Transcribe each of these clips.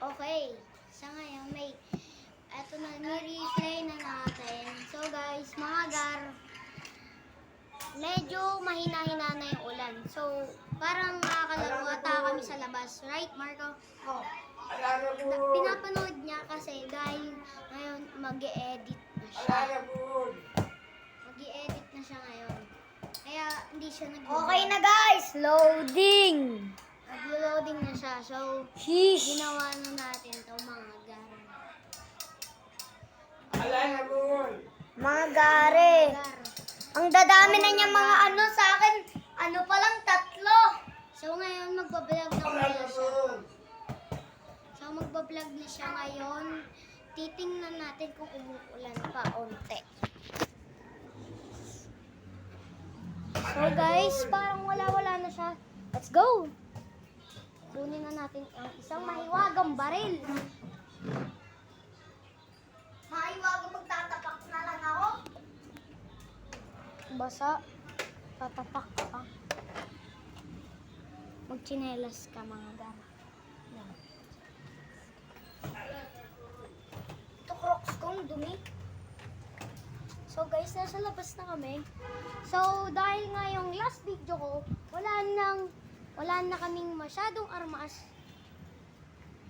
Okay, sa ngayon eto na, ni-replay na natin. So guys, mga gar, medyo mahina-hina na yung ulan. So, parang makakalaro ata kami sa labas. Right, Marco? Oh. Pinapanood niya kasi dahil ngayon mag-e-edit na siya. Mag-e-edit na siya ngayon. Kaya hindi siya Okay na guys, loading. Nag-loading na siya. So, Sheesh. ginawa na natin to mga gar. Mga gare. Gar. Ang dadami na niya mga ano sa akin. Ano pa lang, 3. So, ngayon magbablog na muna siya. So, magbablog na siya ngayon. Titingnan natin kung umuulan pa onte. So, guys, parang wala-wala na siya. Let's go! Kunin na natin ang isang mahiwagang baril. Maiwagang magtatapak na lang ako. Basa. Tatapak ka pa. Magchinelas ka mga gar. Yan. Ito crocs kong dumi. So guys, nasa labas na kami. So dahil nga yung last video ko, wala na kaming masyadong armas.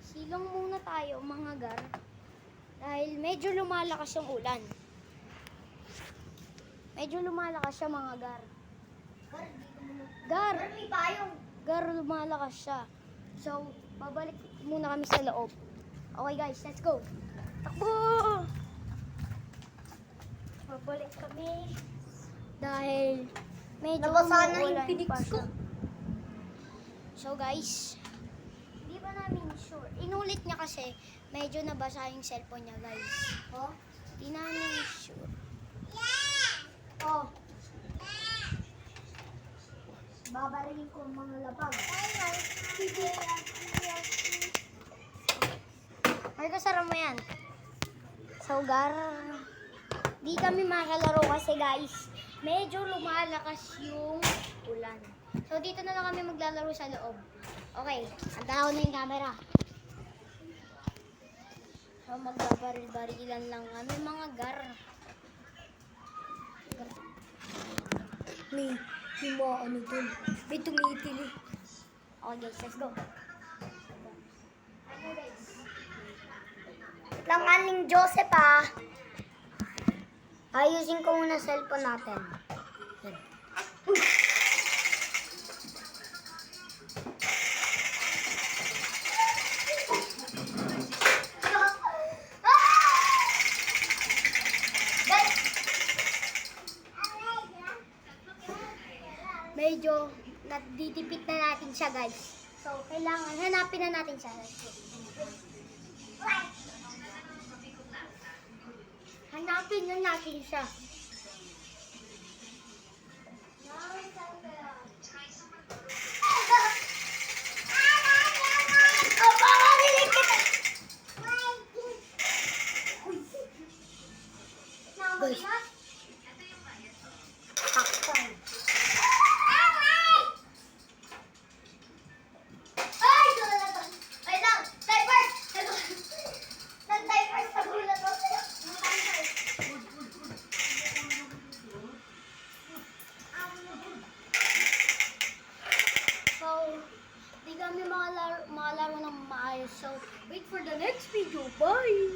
Silong muna tayo mga gar. Dahil medyo lumalakas yung ulan. Medyo lumalakas siya mga gar. Gar! May payong. Gar, lumalakas siya. So, babalik muna kami sa loob. Okay guys, let's go. Takbo! Babalik kami. Dahil medyo Nabasa na yung umuulan pinik pa ko. siya. So guys, hindi ba namin sure. Inulit niya kasi medyo nabasa yung cellphone niya guys. Oh. Hindi namin sure. Oh. Babarilin ko ang mga labag. Marco, sara mo yan. So, gar, di kami makalaro kasi guys, medyo lumalakas yung ulan. So, dito na lang kami maglalaro sa loob. Okay, antaw na yung camera. So, magbabaril-barilan lang kami mga gar. May ano dun. May tumitili. Okay guys, let's go. Okay guys. Wait lang, Aling Joseph ah. Ayusin ko muna cellphone natin. Yan. Medyo nadidipit na natin siya guys. So, kailangan hanapin na natin siya. Hanapin na natin siya. Guys. Takpan. So, di kami makalaro ng maayos. So, wait for the next video. Bye!